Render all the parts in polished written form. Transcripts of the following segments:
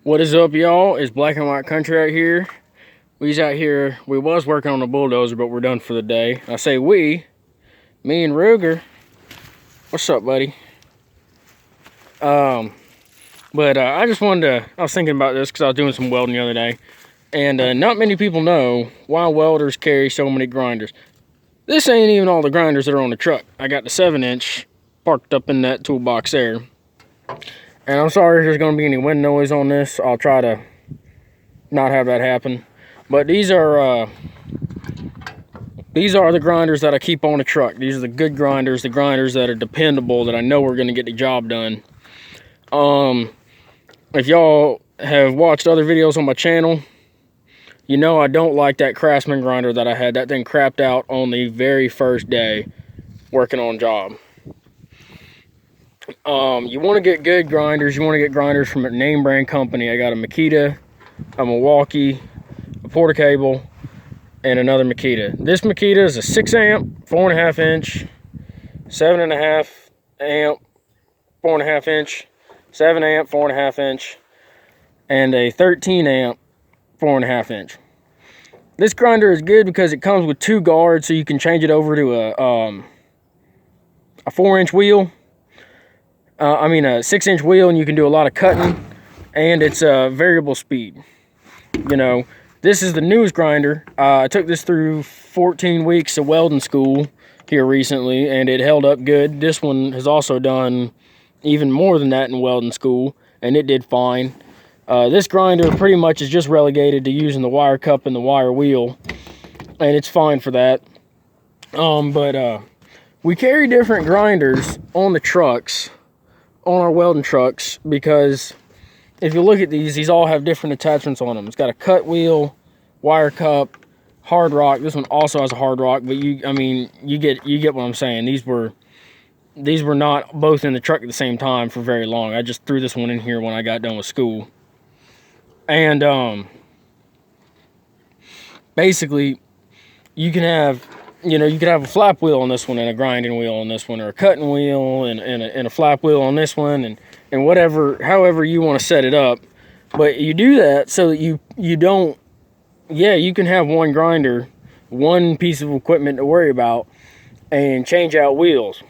What is up, y'all? It's Black and White Country out here. We's out here. We was working on the bulldozer, but we're done for the day. I say we, me and Ruger. What's up, buddy? I just wanted to, I was thinking about this because I was doing some welding the other day. And not many people know why welders carry so many grinders. This ain't even all the grinders that are on the truck. I got the 7-inch parked up in that toolbox there. And I'm sorry if there's going to be any wind noise on this. I'll try to not have that happen. But these are the grinders that I keep on the truck. These are the good grinders, the grinders that are dependable, that I know are going to get the job done. If y'all have watched other videos on my channel, you know I don't like that Craftsman grinder that I had. That thing crapped out on the very first day working on job. You want to get good grinders. You want to get grinders from a name brand company. I got a Makita, a Milwaukee, a Portacable, and another Makita. This Makita is a 6 amp, 4.5 inch, 7.5 amp, 4.5 inch, 7 amp, 4.5 inch, and a 13 amp, 4.5 inch. This grinder is good because it comes with 2 guards, so you can change it over to a 4-inch wheel. A 6-inch wheel, and you can do a lot of cutting, and it's a variable speed. You know, this is the newest grinder. I took this through 14 weeks of welding school here recently, and it held up good. This one has also done even more than that in welding school, and it did fine. This grinder pretty much is just relegated to using the wire cup and the wire wheel, and it's fine for that. We carry different grinders on the trucks, on our welding trucks, because if you look at these all have different attachments on them. It's got a cut wheel, wire cup, hard rock. This one also has a hard rock, but you get what I'm saying. These were not both in the truck at the same time for very long. I just threw this one in here when I got done with school. And basically you can have a flap wheel on this one, and a grinding wheel on this one, or a cutting wheel and a flap wheel on this one, and however you want to set it up. But you do that so that you don't, you can have one grinder, one piece of equipment to worry about, and change out wheels.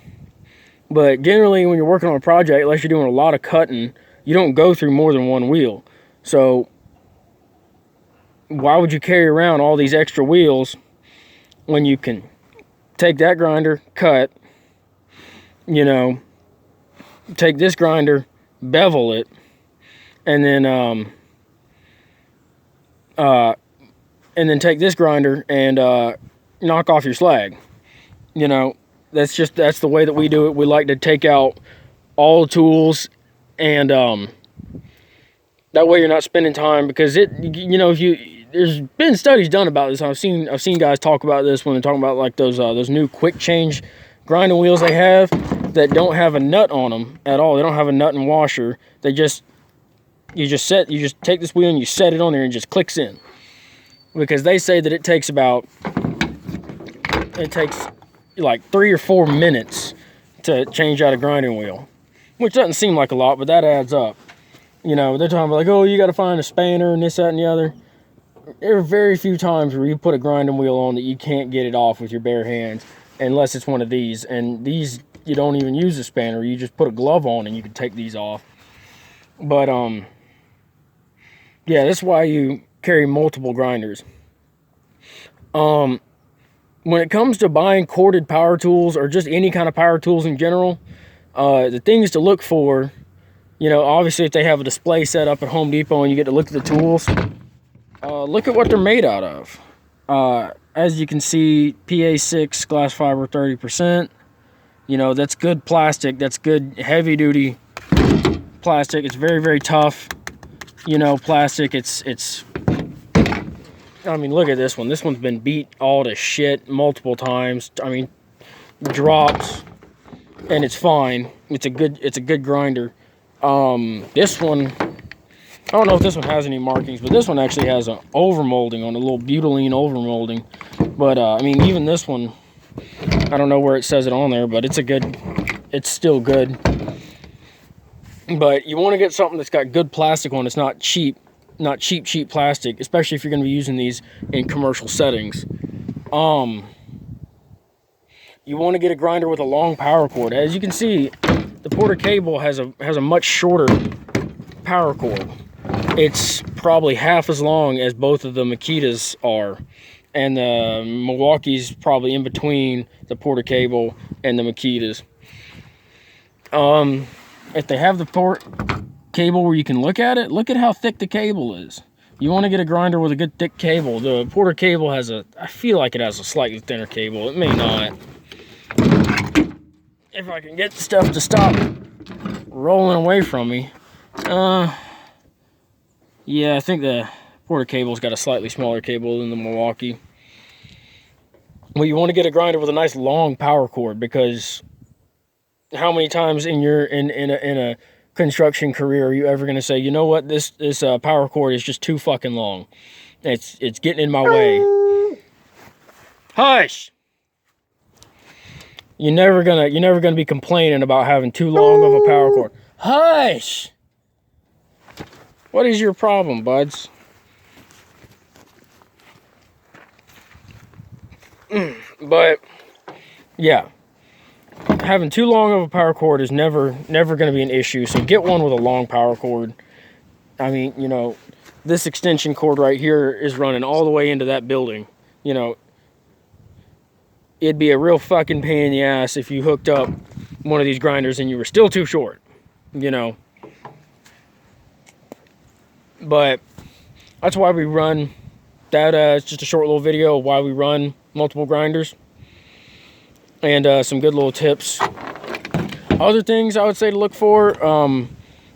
But generally, when you're working on a project, unless you're doing a lot of cutting, you don't go through more than one wheel. So why would you carry around all these extra wheels when you can take that grinder, cut, take this grinder, bevel it, and then take this grinder and knock off your slag. That's the way that we do it. We like to take out all the tools, and that way you're not spending time, because there's been studies done about this. I've seen guys talk about this when they're talking about like those new quick change grinding wheels they have that don't have a nut on them at all. They don't have a nut and washer. You just take this wheel and you set it on there and it just clicks in. Because they say that it takes like 3 or 4 minutes to change out a grinding wheel, which doesn't seem like a lot, but that adds up. They're talking about like, oh, you got to find a spanner and this, that, and the other. There are very few times where you put a grinding wheel on that you can't get it off with your bare hands, unless it's one of these. And these, you don't even use a spanner. You just put a glove on and you can take these off. But that's why you carry multiple grinders. When it comes to buying corded power tools, or just any kind of power tools in general, the things to look for, obviously if they have a display set up at Home Depot and you get to look at the tools, look at what they're made out of. As you can see, PA6 glass fiber 30%. That's good plastic. That's good heavy duty plastic. It's very, very tough. Plastic. Look at this one. This one's been beat all to shit multiple times. Drops, and it's fine. It's a good grinder. This one, I don't know if this one has any markings, but this one actually has an overmolding on, a little butylene overmolding. But even this one, I don't know where it says it on there, but it's still good. But you want to get something that's got good plastic on. It's not cheap plastic, especially if you're going to be using these in commercial settings. You want to get a grinder with a long power cord. As you can see, the Porter Cable has a much shorter power cord. It's probably half as long as both of the Makitas are, and the Milwaukee's probably in between the Porter Cable and the Makitas. If they have the port cable where you can look at it, look at how thick the cable is. You want to get a grinder with a good thick cable. The Porter Cable I feel like it has a slightly thinner cable. It may not. If I can get stuff to stop rolling away from me. Yeah, I think the Porter Cable's got a slightly smaller cable than the Milwaukee. Well, you want to get a grinder with a nice long power cord, because how many times in a construction career are you ever going to say, you know what, this power cord is just too fucking long. It's getting in my way. Hush. You're never gonna be complaining about having too long of a power cord. Hush. What is your problem, buds? But yeah, having too long of a power cord is never going to be an issue. So get one with a long power cord. I mean, you know, this extension cord right here is running all the way into that building. You know, it'd be a real fucking pain in the ass if you hooked up one of these grinders and you were still too short, you know. But that's why we run that. It's just a short little video of why we run multiple grinders, and some good little tips. Other things I would say to look for,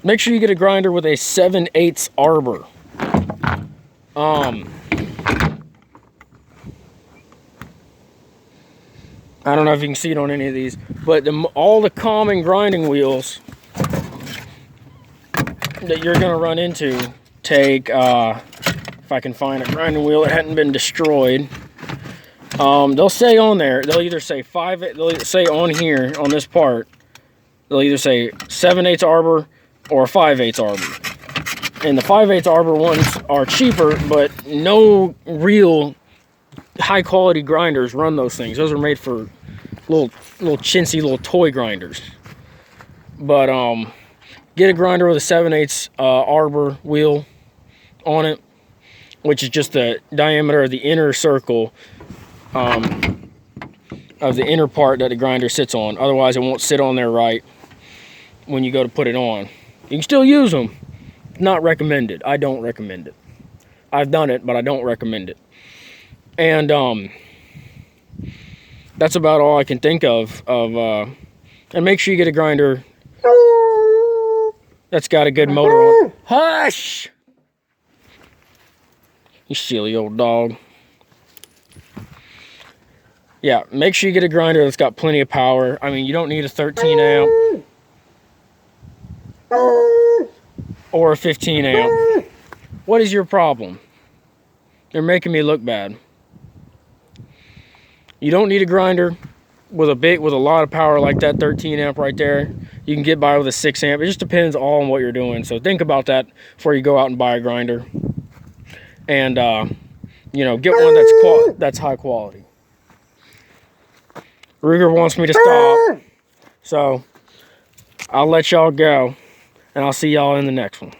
make sure you get a grinder with a 7/8 arbor. I don't know if you can see it on any of these, but all the common grinding wheels that you're going to run into take, if I can find a grinding wheel that hadn't been destroyed, they'll say on there, they'll either say they'll say on here, on this part, they'll either say 7/8 arbor or 5/8 arbor. And the 5/8 arbor ones are cheaper, but no real high quality grinders run those things. Those are made for little chintzy little toy grinders. But get a grinder with a 7/8 arbor wheel on it, which is just the diameter of the inner circle of the inner part that the grinder sits on. Otherwise it won't sit on there right when you go to put it on. You can still use them. Not recommended. I don't recommend it. I've done it, but I don't recommend it. And that's about all I can think of. And make sure you get a grinder that's got a good motor on. Hush! You silly old dog. Yeah, make sure you get a grinder that's got plenty of power. I mean, you don't need a 13 amp or a 15 amp. What is your problem? You're making me look bad. You don't need a grinder with a lot of power like that 13 amp right there. You can get by with a 6 amp. It just depends all on what you're doing. So think about that before you go out and buy a grinder. And you know, get one that's high quality. Ruger wants me to stop, so I'll let y'all go, and I'll see y'all in the next one.